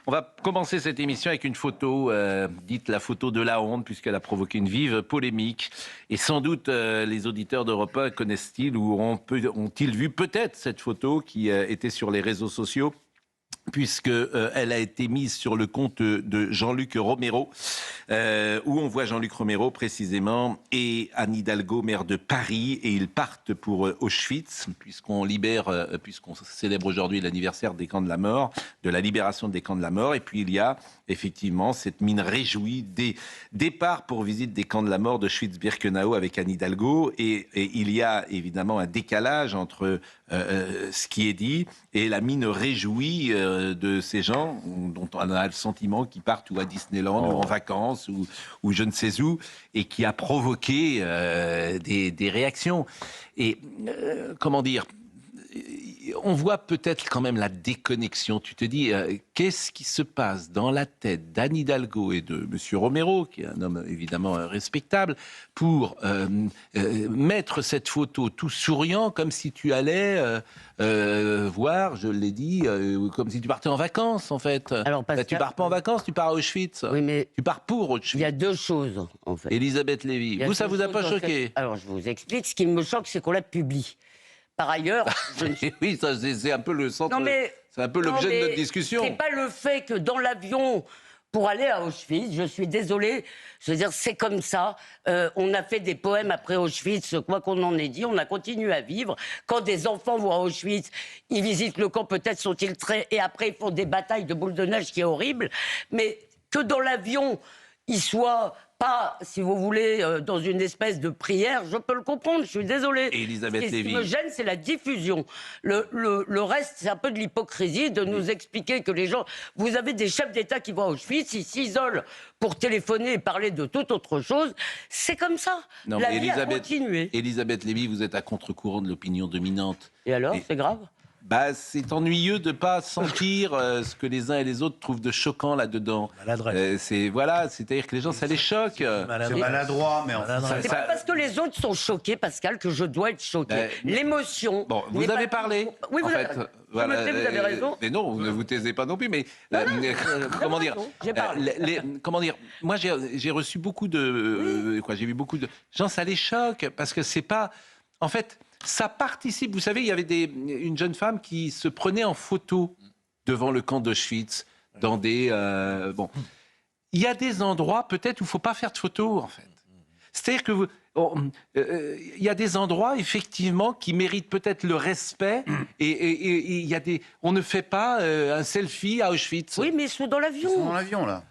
On va commencer cette émission avec une photo, dite la photo de la honte, puisqu'elle a provoqué une vive polémique. Et sans doute, les auditeurs d'Europe 1 connaissent-ils ou ont-ils vu peut-être cette photo qui était sur les réseaux sociaux, puisqu'elle a été mise sur le compte de Jean-Luc Romero, où on voit Jean-Luc Romero précisément et Anne Hidalgo, maire de Paris, et ils partent pour Auschwitz, puisqu'on célèbre aujourd'hui l'anniversaire des camps de la mort, de la libération des camps de la mort. Et puis il y a effectivement cette mine réjouie des départs pour visite des camps de la mort d'Auschwitz-Birkenau avec Anne Hidalgo, et il y a évidemment un décalage entre ce qui est dit et la mine réjouie de ces gens dont on a le sentiment qu'ils partent ou à Disneyland ou en vacances ou je ne sais où, et qui a provoqué des réactions. Et comment dire, on voit peut-être quand même la déconnexion. Tu te dis, qu'est-ce qui se passe dans la tête d'Anne Hidalgo et de M. Romero, qui est un homme évidemment respectable, pour mettre cette photo tout souriant, comme si tu allais voir, je l'ai dit, comme si tu partais en vacances, en fait. Alors, tu pars pas en vacances, tu pars à Auschwitz. Oui, mais tu pars pour Auschwitz. Il y a deux choses, en fait. Elisabeth Lévy, vous, ça vous a pas choqué? Alors, je vous explique. Ce qui me choque, c'est qu'on la publie. Par ailleurs, oui, ça c'est un peu le centre. C'est un peu l'objet de notre discussion. C'est pas le fait que dans l'avion pour aller à Auschwitz, je suis désolée, je veux dire, c'est comme ça. On a fait des poèmes après Auschwitz, quoi qu'on en ait dit, on a continué à vivre. Quand des enfants vont à Auschwitz, ils visitent le camp, peut-être sont-ils très... Et après, ils font des batailles de boules de neige qui est horrible. Mais que dans l'avion, ils soient... pas, si vous voulez, dans une espèce de prière, je peux le comprendre, je suis désolée. Et Elisabeth Lévy. Ce qui me gêne, c'est la diffusion. Le reste, c'est un peu de l'hypocrisie de nous expliquer que les gens... Vous avez des chefs d'État qui vont à Auschwitz, ils s'isolent pour téléphoner et parler de toute autre chose. C'est comme ça. Non, la vie a continué. Elisabeth Lévy, vous êtes à contre-courant de l'opinion dominante. Et alors, c'est grave ? Bah, c'est ennuyeux de ne pas sentir ce que les uns et les autres trouvent de choquant là-dedans. C'est-à-dire que les gens, ça les choque. C'est maladroit, mais c'est pas parce que les autres sont choqués, Pascal, que je dois être choqué. L'émotion... Bon, vous avez parlé. Oui, vous avez... Voilà, vous avez raison. Mais non, vous ne vous taisez pas non plus. Mais comment dire, comment dire, moi j'ai reçu beaucoup de... j'ai vu beaucoup de gens, ça les choque, parce que c'est pas... En fait... Ça participe, vous savez, il y avait une jeune femme qui se prenait en photo devant le camp d'Auschwitz, dans des... bon, il y a des endroits peut-être où il ne faut pas faire de photos, en fait. C'est-à-dire que il y a des endroits, effectivement, qui méritent peut-être le respect, et il y a des... On ne fait pas un selfie à Auschwitz. Oui, mais ils sont dans l'avion. Ils sont dans l'avion, là.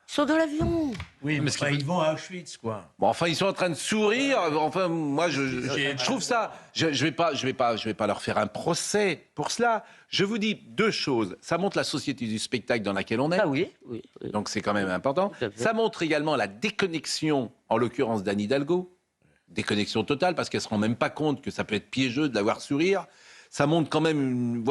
Ils sont dans l'avion. Oui, mais ils vont à Auschwitz, quoi. Bon, enfin, ils sont en train de sourire. Enfin, moi, je trouve ça... Je vais pas leur faire un procès pour cela. Je vous dis deux choses. Ça montre la société du spectacle dans laquelle on est. Ah oui. Donc, c'est quand même important. Ça montre également la déconnexion, en l'occurrence d'Anne Hidalgo. Déconnexion totale, parce qu'elle ne se rend même pas compte que ça peut être piégeux de la voir sourire. Ça montre quand même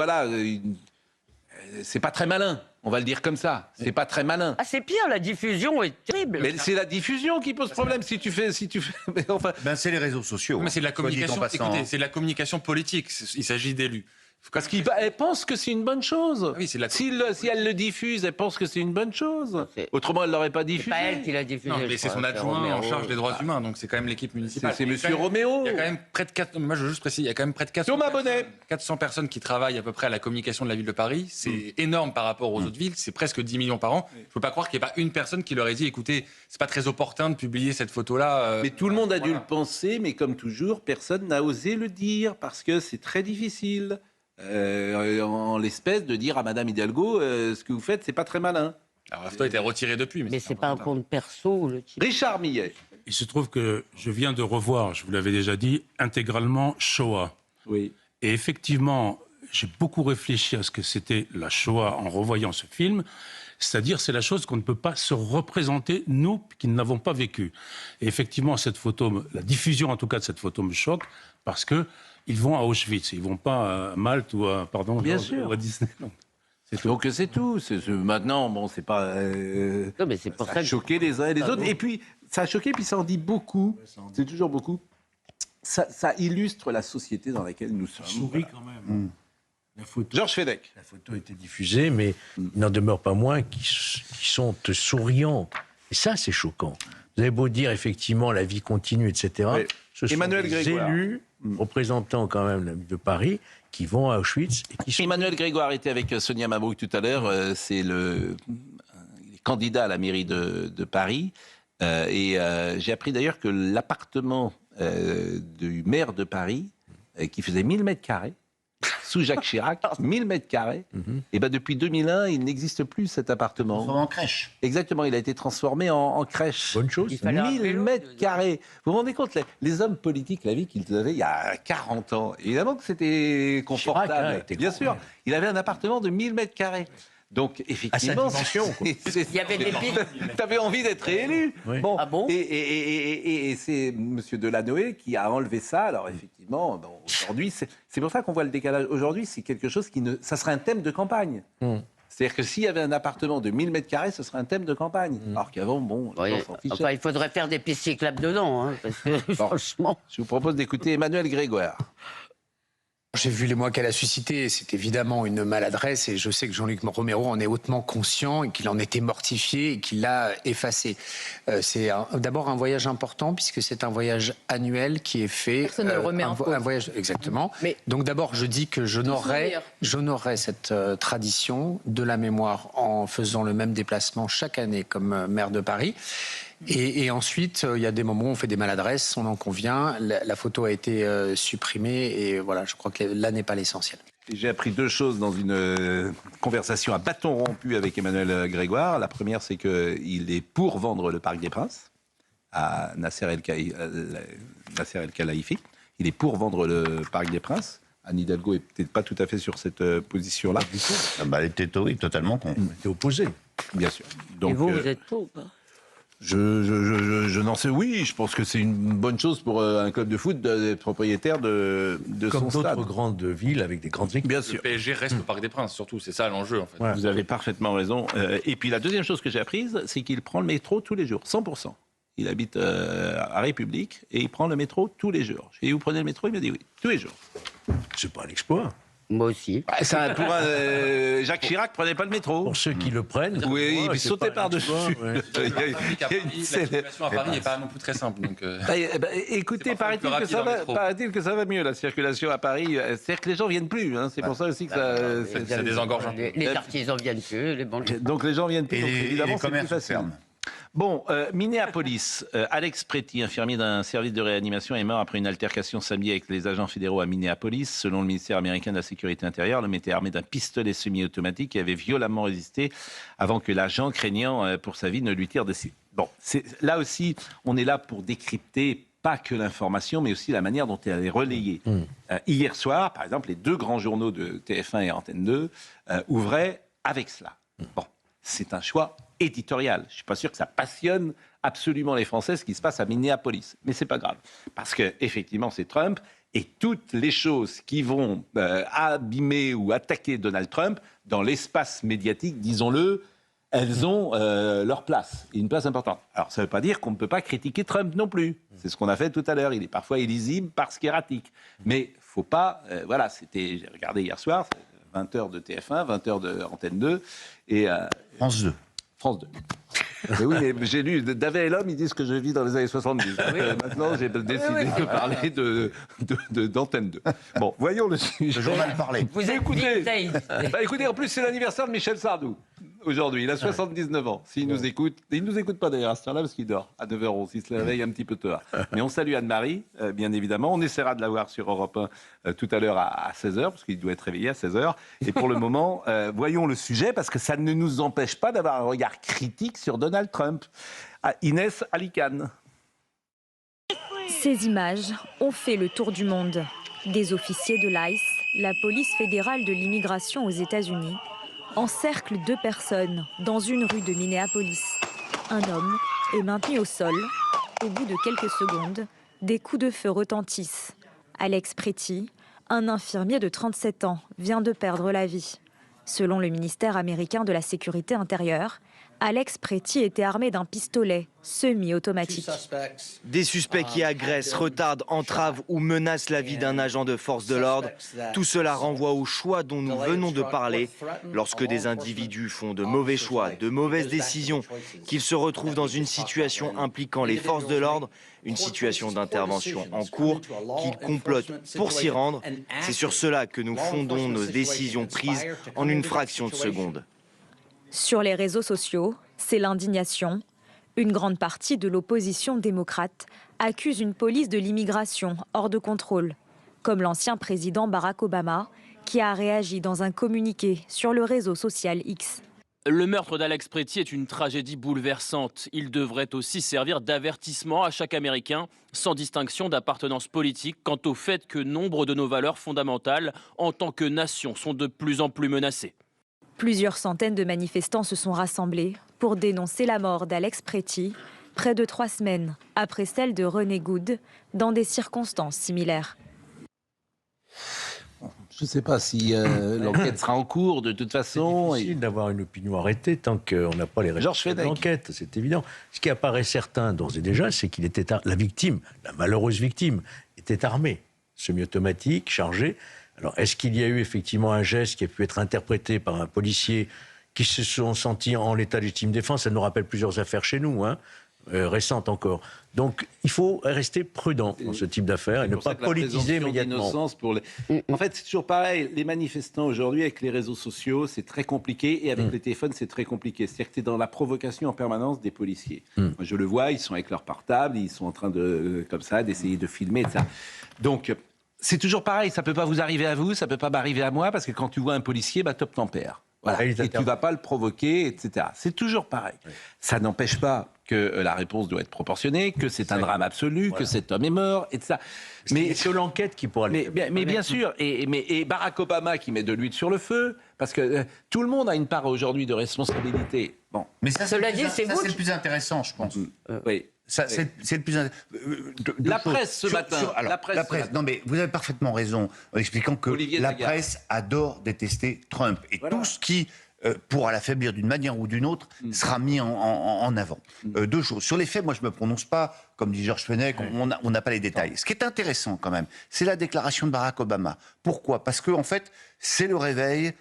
c'est pas très malin, on va le dire comme ça. C'est pas très malin. Ah, c'est pire, la diffusion est terrible. Mais c'est la diffusion qui pose problème si tu fais... Mais enfin... c'est les réseaux sociaux. Mais c'est de la communication. Écoutez, c'est de la communication politique. Il s'agit d'élus. Parce qu'elle pense que c'est une bonne chose. Oui, c'est si elle le diffuse, elle pense que c'est une bonne chose. Autrement, elle ne l'aurait pas diffusé. C'est pas elle qui l'a diffusé. Non, mais c'est son adjoint en charge des droits humains, donc c'est quand même l'équipe municipale. C'est M. Romero. Il y a quand même près de 4... Moi, je veux juste préciser, il y a quand même près de 400 personnes qui travaillent à peu près à la communication de la ville de Paris. C'est énorme par rapport aux autres villes. C'est presque 10 millions par an. Il ne faut pas croire qu'il n'y ait pas une personne qui leur ait dit, écoutez, c'est pas très opportun de publier cette photo-là. Mais tout le monde a dû le penser, mais comme toujours, personne n'a osé le dire parce que c'est très difficile. En l'espèce de dire à Madame Hidalgo, ce que vous faites, c'est pas très malin. Alors la photo a été retirée depuis. Mais c'est pas un compte perso, le type. Richard Millet. Il se trouve que je viens de revoir, je vous l'avais déjà dit, intégralement Shoah. Oui. Et effectivement, j'ai beaucoup réfléchi à ce que c'était la Shoah en revoyant ce film. C'est-à-dire, c'est la chose qu'on ne peut pas se représenter, nous, qui ne l'avons pas vécue. Et effectivement, cette photo, la diffusion en tout cas de cette photo me choque, parce que ils vont à Auschwitz, ils ne vont pas à Malte ou à, ou à Disneyland. Donc c'est tout. Maintenant, bon, c'est pas... non, mais c'est pour ça a choqué les uns et les autres. Et puis, ça a choqué, puis ça en dit beaucoup. C'est toujours beaucoup. Ça illustre la société dans laquelle nous sommes. Souris quand même. Georges Fenech. La photo a été diffusée, mais il n'en demeure pas moins qui sont souriants. Et ça, c'est choquant. Vous avez beau dire, effectivement, la vie continue, etc. Oui. Ce sont Emmanuel des Grégoire. élus, représenants quand même de Paris, qui vont à Auschwitz et qui sont... Emmanuel Grégoire était avec Sonia Mabrouk tout à l'heure. C'est il est candidat à la mairie de Paris. J'ai appris d'ailleurs que l'appartement du maire de Paris, qui faisait 1000 mètres carrés, sous Jacques Chirac, 1000 mètres carrés, et ben depuis 2001, il n'existe plus cet appartement. En crèche. Exactement, il a été transformé en crèche. Bonne chose. Il fallait un 1000 vélo, mètres carrés. Vous vous rendez compte, les hommes politiques, la vie qu'ils avaient il y a 40 ans, évidemment que c'était confortable. Chirac, hein, était Bien grand, sûr, ouais. il avait un appartement de 1000 mètres carrés. Donc, effectivement, dimension, quoi. Il y avait des piles. T'avais envie d'être réélu. Oui. Bon, Ah bon et c'est M. Delanoë qui a enlevé ça. Alors, effectivement, bon, aujourd'hui, c'est pour ça qu'on voit le décalage. Aujourd'hui, c'est quelque chose qui ne... Ça serait un thème de campagne. C'est-à-dire que s'il y avait un appartement de 1000 mètres carrés, ce serait un thème de campagne. Alors qu'avant, bon, les Oui, gens s'en fichaient. enfin, il faudrait faire des pistes cyclables dedans, hein, parce que franchement... Je vous propose d'écouter Emmanuel Grégoire. J'ai vu l'émoi qu'elle a suscité, c'est évidemment une maladresse et je sais que Jean-Luc Romero en est hautement conscient et qu'il en était mortifié et qu'il l'a effacé. C'est d'abord un voyage important puisque c'est un voyage annuel qui est fait. Personne ne le remet en cause. Un voyage, exactement. Mais- Donc d'abord, je dis que j'honorerai cette tradition de la mémoire en faisant le même déplacement chaque année comme maire de Paris. Et ensuite, il y a des moments où on fait des maladresses, on en convient. La photo a été supprimée et voilà, je crois que là n'est pas l'essentiel. J'ai appris deux choses dans une conversation à bâton rompu avec Emmanuel Grégoire. La première, c'est qu'il est pour vendre le Parc des Princes à Nasser El Khelaifi. Il est pour vendre le Parc des Princes. Anne Hidalgo n'est peut-être pas tout à fait sur cette position-là. Ah bah, elle était oui, totalement con. T'es opposé. Bien sûr. Et Donc, vous, vous êtes pour ou pas? je n'en sais. Oui, je pense que c'est une bonne chose pour un club de foot d'être propriétaire de Comme son stade. d'autres grandes villes avec des grandes équipes. Bien Le sûr. PSG reste au Parc des Princes, surtout. C'est ça l'enjeu, en fait. Ouais. Vous avez parfaitement raison. Et puis la deuxième chose que j'ai apprise, c'est qu'il prend le métro tous les jours, 100%. Il habite à République et il prend le métro tous les jours. J'ai dit, vous prenez le métro? Il m'a dit oui, tous les jours. C'est pas un exploit. Moi aussi. Jacques Chirac prenait pas le métro. Pour ceux qui le prennent. Oui, moi, et puis c'est sauter pas un par-dessus. exploit, ouais. Il y a- La il y a une scène- situation à Paris n'est pas non plus très simple. Donc, Écoutez, C'est parfois paraît-il plus rapide en métro. que ça va mieux, la circulation à Paris. C'est-à-dire que les gens viennent plus. Hein. C'est pour ça aussi que ça... ça désengorge un peu. Les artisans viennent plus, les banlieues. Donc les gens viennent plus. Et Donc, les évidemment, c'est plus commerces facile. ferment. Bon, Minneapolis, Alex Pretty, infirmier d'un service de réanimation, est mort après une altercation samedi avec les agents fédéraux à Minneapolis. Selon le ministère américain de la Sécurité intérieure, l'homme était armé d'un pistolet semi-automatique et avait violemment résisté avant que l'agent, craignant pour sa vie, ne lui tire dessus. Bon, là aussi, on est là pour décrypter pas que l'information, mais aussi la manière dont elle est relayée. Hier soir, par exemple, les deux grands journaux de TF1 et Antenne 2 ouvraient avec cela. Bon, c'est un choix éditorial. Je ne suis pas sûr que ça passionne absolument les Français, ce qui se passe à Minneapolis. Mais ce n'est pas grave. Parce qu'effectivement, c'est Trump. Et toutes les choses qui vont abîmer ou attaquer Donald Trump, dans l'espace médiatique, disons-le, elles ont leur place, et une place importante. Alors, ça ne veut pas dire qu'on ne peut pas critiquer Trump non plus. C'est ce qu'on a fait tout à l'heure. Il est parfois illisible parce qu'erratique. Mais il ne faut pas... voilà, j'ai regardé hier soir, 20h de TF1, 20h de Antenne 2, et... France 2. France 2. Mais oui, mais j'ai lu David et l'homme, ils disent que je vis dans les années 70. Maintenant, j'ai décidé de parler d'Antenne 2. Bon, voyons le sujet. Le journal parlait. Vous êtes Écoutez. vintage. Bah, écoutez, en plus, c'est l'anniversaire de Michel Sardou. Aujourd'hui, il a 79 ans. S'il nous écoute, il ne nous écoute pas d'ailleurs à cette heure-là parce qu'il dort à 9h11. Il se réveille un petit peu tard. Mais on salue Anne-Marie, bien évidemment. On essaiera de la voir sur Europe 1 tout à l'heure à 16h, parce qu'il doit être réveillé à 16h. Et pour le moment, voyons le sujet, parce que ça ne nous empêche pas d'avoir un regard critique sur Donald Trump. Inès Alicane. Ces images ont fait le tour du monde. Des officiers de l'ICE, la police fédérale de l'immigration aux États-Unis, encerclent deux personnes dans une rue de Minneapolis. Un homme est maintenu au sol. Au bout de quelques secondes, des coups de feu retentissent. Alex Pretty, un infirmier de 37 ans, vient de perdre la vie. Selon le ministère américain de la Sécurité intérieure, Alex Pretty était armé d'un pistolet semi-automatique. Des suspects qui agressent, retardent, entravent ou menacent la vie d'un agent de force de l'ordre. Tout cela renvoie au choix dont nous venons de parler. Lorsque des individus font de mauvais choix, de mauvaises décisions, qu'ils se retrouvent dans une situation impliquant les forces de l'ordre, une situation d'intervention en cours, qu'ils complotent pour s'y rendre, c'est sur cela que nous fondons nos décisions prises en une fraction de seconde. Sur les réseaux sociaux, c'est l'indignation. Une grande partie de l'opposition démocrate accuse une police de l'immigration hors de contrôle, comme l'ancien président Barack Obama, qui a réagi dans un communiqué sur le réseau social X. Le meurtre d'Alex Pretty est une tragédie bouleversante. Il devrait aussi servir d'avertissement à chaque Américain, sans distinction d'appartenance politique, quant au fait que nombre de nos valeurs fondamentales, en tant que nation, sont de plus en plus menacées. Plusieurs centaines de manifestants se sont rassemblés pour dénoncer la mort d'Alex Pretty, près de 3 semaines après celle de René Good, dans des circonstances similaires. Je ne sais pas si l'enquête sera en cours, de toute façon. C'est difficile d'avoir une opinion arrêtée tant qu'on n'a pas les résultats de l'enquête, c'est évident. Ce qui apparaît certain, d'ores et déjà, c'est qu'il était la victime, la malheureuse victime, était armée, semi-automatique, chargée. Alors, est-ce qu'il y a eu effectivement un geste qui a pu être interprété par un policier qui se sont sentis en l'état de légitime défense? Ça nous rappelle plusieurs affaires chez nous, récentes encore. Donc, il faut rester prudent dans ce type d'affaires et ne pas politiser immédiatement. En fait, c'est toujours pareil. Les manifestants aujourd'hui, avec les réseaux sociaux, c'est très compliqué. Et avec les téléphones, c'est très compliqué. C'est-à-dire que tu es dans la provocation en permanence des policiers. Moi, je le vois, ils sont avec leur portable, ils sont en train comme ça, d'essayer de filmer, etc. Donc, c'est toujours pareil. Ça ne peut pas vous arriver à vous, ça ne peut pas m'arriver à moi, parce que quand tu vois un policier, top tempère. Voilà. Et tu ne vas pas le provoquer, etc. C'est toujours pareil. Oui. Ça n'empêche pas que la réponse doit être proportionnée, que c'est un drame absolu, que cet homme est mort, et ça. Mais sur l'enquête qui pourra le mais bien sûr, et Barack Obama qui met de l'huile sur le feu, parce que tout le monde a une part aujourd'hui de responsabilité. Bon. Mais ça, c'est le plus intéressant, je pense. Oui. Ça, c'est le plus la presse ce matin. La presse. Non, mais vous avez parfaitement raison en expliquant que la presse adore détester Trump. Et tout ce qui pourra l'affaiblir d'une manière ou d'une autre sera mis en avant. 2 choses. Sur les faits, moi, je ne me prononce pas, comme dit Georges Fenech, on n'a pas les détails. Ce qui est intéressant quand même, c'est la déclaration de Barack Obama. Pourquoi ? Parce que, en fait, c'est le réveil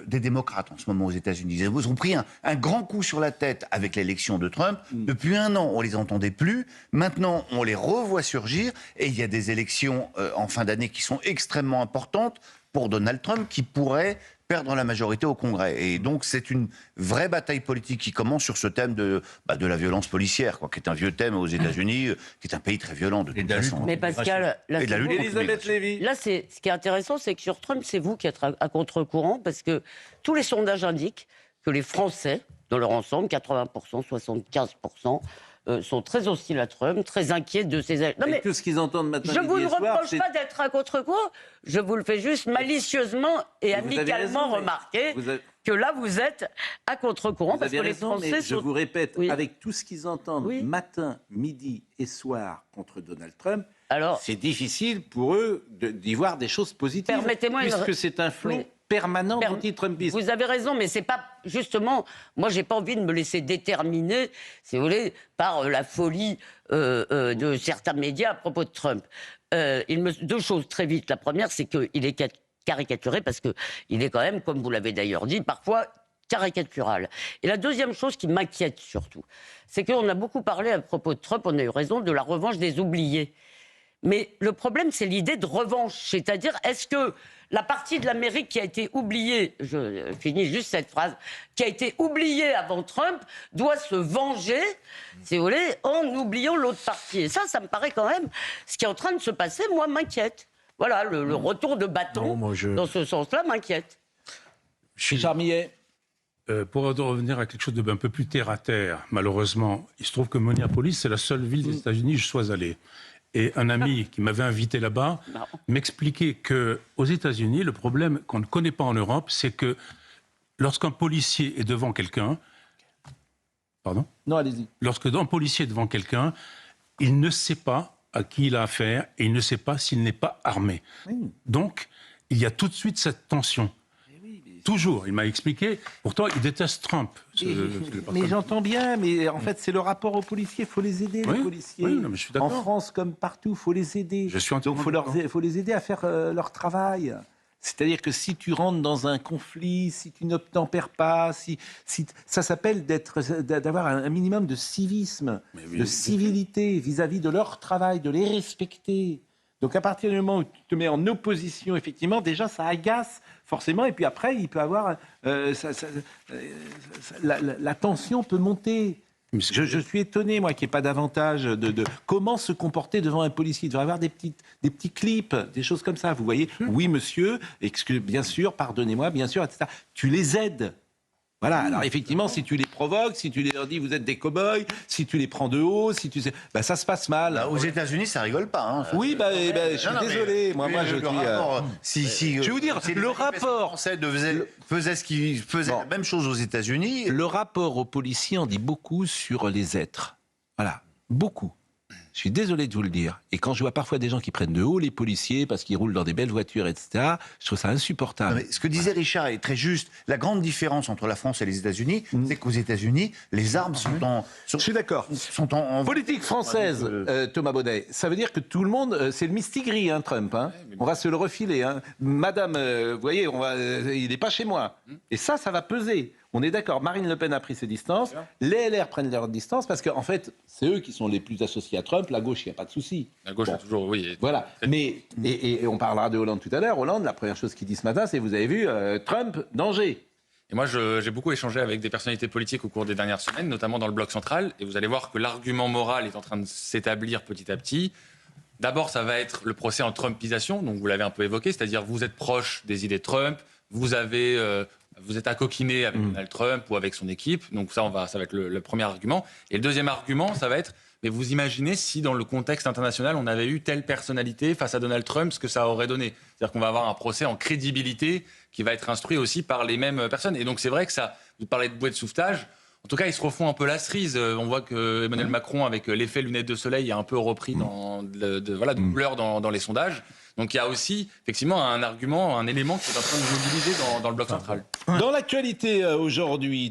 des démocrates en ce moment aux États-Unis. Ils ont pris un grand coup sur la tête avec l'élection de Trump. Depuis 1 an, on les entendait plus. Maintenant, on les revoit surgir. Et il y a des élections en fin d'année qui sont extrêmement importantes pour Donald Trump, qui pourrait perdre la majorité au Congrès. Et donc, c'est une vraie bataille politique qui commence sur ce thème de la violence policière, qui est un vieux thème aux États-Unis, qui est un pays très violent de toute façon. Mais Pascal, Elisabeth Lévy. Là, ce qui est intéressant, c'est que sur Trump, c'est vous qui êtes à contre-courant, parce que tous les sondages indiquent que les Français, dans leur ensemble, 80%, 75%, sont très hostiles à Trump, très inquiets de ses... Non, mais tout ce qu'ils entendent maintenant. Je ne vous reproche pas d'être à contre-courant, je vous le fais juste malicieusement et amicalement remarquer que là, vous êtes à contre-courant, parce que les Français sont... Je vous répète, avec tout ce qu'ils entendent matin, midi et soir contre Donald Trump, c'est difficile pour eux d'y voir des choses positives, permettez-moi puisque c'est un flot permanent anti-Trumpiste. Vous avez raison, mais c'est pas justement. Moi, j'ai pas envie de me laisser déterminer, si vous voulez, par la folie de certains médias à propos de Trump. 2 choses très vite. La première, c'est qu'il est caricaturé parce que il est quand même, comme vous l'avez d'ailleurs dit, parfois caricatural. Et la deuxième chose qui m'inquiète surtout, c'est qu'on a beaucoup parlé à propos de Trump. On a eu raison de la revanche des oubliés. Mais le problème, c'est l'idée de revanche. C'est-à-dire, est-ce que la partie de l'Amérique qui a été oubliée, je finis juste cette phrase, qui a été oubliée avant Trump, doit se venger, si vous voulez, en oubliant l'autre partie. Et ça me paraît quand même, ce qui est en train de se passer, moi, m'inquiète. Voilà, le retour de bâton, dans ce sens-là, m'inquiète. Richard Millet. Pour revenir à quelque chose d'un peu plus terre-à-terre, malheureusement, il se trouve que Minneapolis, c'est la seule ville des États-Unis où je sois allé. Et un ami qui m'avait invité là-bas m'expliquait qu'aux États-Unis, le problème qu'on ne connaît pas en Europe, c'est que lorsqu'un policier est devant quelqu'un... Pardon ? Non, allez-y. Lorsqu'un policier est devant quelqu'un, il ne sait pas à qui il a affaire et il ne sait pas s'il n'est pas armé. Oui. Donc, il y a tout de suite cette tension. toujours. Il m'a expliqué. Pourtant, il déteste Trump. Mais j'entends bien, mais en fait, c'est le rapport aux policiers. Il faut les aider, les policiers. Oui, non, mais je suis d'accord. En France, comme partout, il faut les aider. Je suis Donc, il faut les aider à faire leur travail. C'est-à-dire que si tu rentres dans un conflit, si tu n'obtempères pas, si ça s'appelle d'avoir un minimum de civisme, de civilité vis-à-vis de leur travail, de les respecter. Donc à partir du moment où tu te mets en opposition, effectivement, déjà ça agace forcément, et puis après il peut avoir la tension peut monter. Je suis étonné, moi, qu'il n'y ait pas davantage de comment se comporter devant un policier. Il devrait y avoir des petits clips, des choses comme ça. Vous voyez, oui, monsieur, bien sûr, pardonnez-moi, bien sûr, etc. Tu les aides. Voilà, alors effectivement, si tu les provoques, si tu leur dis vous êtes des cow-boys, si tu les prends de haut, si tu sais, ça se passe mal. Aux États-Unis, ça rigole pas. Hein. Oui, je suis désolé. Moi, je dis. Je vais vous dire, le rapport français faisait la même chose aux États-Unis. Le rapport aux policiers en dit beaucoup sur les êtres. Voilà, beaucoup. Je suis désolé de vous le dire. Et quand je vois parfois des gens qui prennent de haut les policiers parce qu'ils roulent dans des belles voitures, etc., je trouve ça insupportable. Non, mais ce que disait Richard est très juste. La grande différence entre la France et les États-Unis, c'est qu'aux États-Unis, les armes sont en... Je suis d'accord. Politique française, Thomas Bonnet, ça veut dire que tout le monde... c'est le mistigris, Trump. On va se le refiler. Madame, vous voyez, il n'est pas chez moi. Et ça va peser. On est d'accord, Marine Le Pen a pris ses distances, les LR prennent leurs distances, parce qu'en fait, c'est eux qui sont les plus associés à Trump, la gauche, il n'y a pas de souci. La gauche, a toujours, oui. Voilà, mais, et on parlera de Hollande tout à l'heure, Hollande, la première chose qu'il dit ce matin, c'est, vous avez vu, Trump, danger. Et moi, j'ai beaucoup échangé avec des personnalités politiques au cours des dernières semaines, notamment dans le bloc central, et vous allez voir que l'argument moral est en train de s'établir petit à petit. D'abord, ça va être le procès en Trumpisation, donc vous l'avez un peu évoqué, c'est-à-dire vous êtes proche des idées de Trump, vous êtes accoquiné avec Donald Trump ou avec son équipe, donc ça va être le premier argument. Et le deuxième argument, ça va être, mais vous imaginez si dans le contexte international, on avait eu telle personnalité face à Donald Trump, ce que ça aurait donné. C'est-à-dire qu'on va avoir un procès en crédibilité qui va être instruit aussi par les mêmes personnes. Et donc c'est vrai que ça, vous parlez de bouée de sauvetage, en tout cas, ils se refont un peu la cerise. On voit que Emmanuel Macron, avec l'effet lunettes de soleil, a un peu repris de couleur dans les sondages. Donc il y a aussi, effectivement, un argument, un élément qui est en train de mobiliser dans le bloc central. Dans l'actualité aujourd'hui,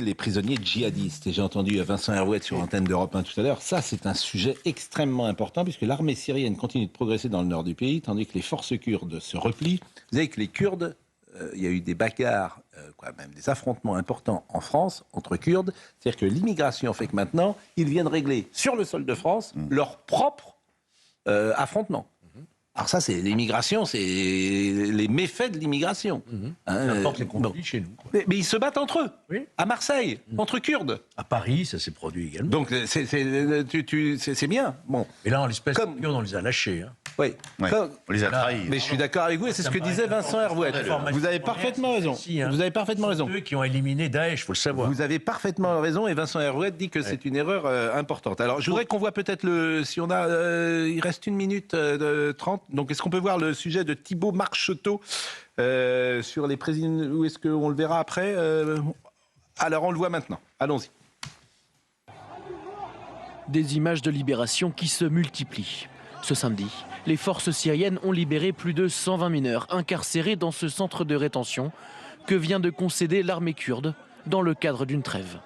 les prisonniers djihadistes. Et j'ai entendu Vincent Herouet sur l'antenne d'Europe 1 tout à l'heure. Ça, c'est un sujet extrêmement important, puisque l'armée syrienne continue de progresser dans le nord du pays, tandis que les forces kurdes se replient. Vous savez que les Kurdes, il y a eu des bagarres, même des affrontements importants en France entre Kurdes. C'est-à-dire que l'immigration fait que maintenant, ils viennent régler sur le sol de France leur propre affrontement. Alors ça, c'est l'immigration, c'est les méfaits de l'immigration. N'importe les conflits chez nous. Mais ils se battent entre eux, à Marseille, entre Kurdes. À Paris, ça s'est produit également. Donc c'est bien. Bon. Et là, en l'espèce, les Kurdes, on les a lâchés. Oui, on les a trahis. Mais je suis d'accord avec vous, et c'est ce que disait Vincent Herouet. Vous avez parfaitement raison. Vous avez parfaitement raison. Ceux qui ont éliminé Daesh, il faut le savoir. Vous avez parfaitement raison, et Vincent Herouet dit que c'est une erreur importante. Alors, je voudrais qu'on voit peut-être si on a, il reste 1 minute 30. Donc, est-ce qu'on peut voir le sujet de Thibault Marcheteau sur les présidents, ou est-ce qu'on le verra après Alors, on le voit maintenant. Allons-y. Des images de libération qui se multiplient. Ce samedi, les forces syriennes ont libéré plus de 120 mineurs incarcérés dans ce centre de rétention que vient de concéder l'armée kurde dans le cadre d'une trêve.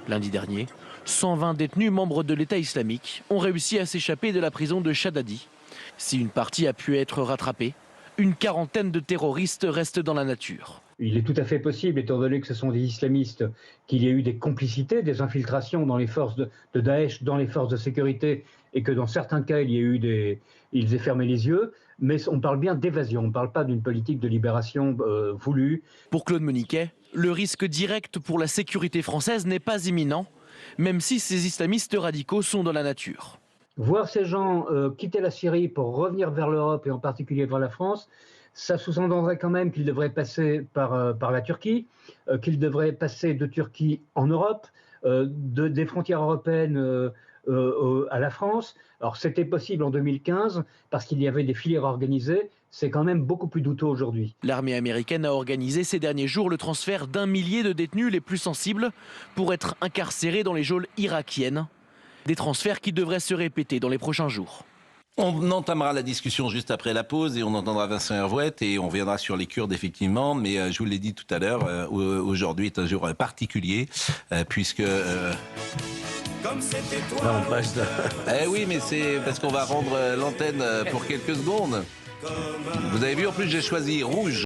Lundi dernier, 120 détenus membres de l'État islamique ont réussi à s'échapper de la prison de Shadadi. Si une partie a pu être rattrapée, une quarantaine de terroristes restent dans la nature. Il est tout à fait possible, étant donné que ce sont des islamistes, qu'il y ait eu des complicités, des infiltrations dans les forces de Daesh, dans les forces de sécurité, et que dans certains cas, ils aient fermé les yeux. Mais on parle bien d'évasion, on ne parle pas d'une politique de libération voulue. Pour Claude Moniquet, le risque direct pour la sécurité française n'est pas imminent, même si ces islamistes radicaux sont dans la nature. Voir ces gens quitter la Syrie pour revenir vers l'Europe, et en particulier vers la France, ça sous-entendrait quand même qu'ils devraient passer par la Turquie, qu'ils devraient passer de Turquie en Europe, des frontières européennes à la France. Alors c'était possible en 2015 parce qu'il y avait des filières organisées, c'est quand même beaucoup plus douteux aujourd'hui. L'armée américaine a organisé ces derniers jours le transfert d'1 millier de détenus les plus sensibles pour être incarcérés dans les geôles irakiennes. Des transferts qui devraient se répéter dans les prochains jours. On entamera la discussion juste après la pause et on entendra Vincent Hervouette et on reviendra sur les Kurdes effectivement. Mais je vous l'ai dit tout à l'heure, aujourd'hui est un jour particulier puisque... Là, on passe de... Eh oui, mais c'est parce qu'on va rendre l'antenne pour quelques secondes. Vous avez vu, en plus j'ai choisi rouge.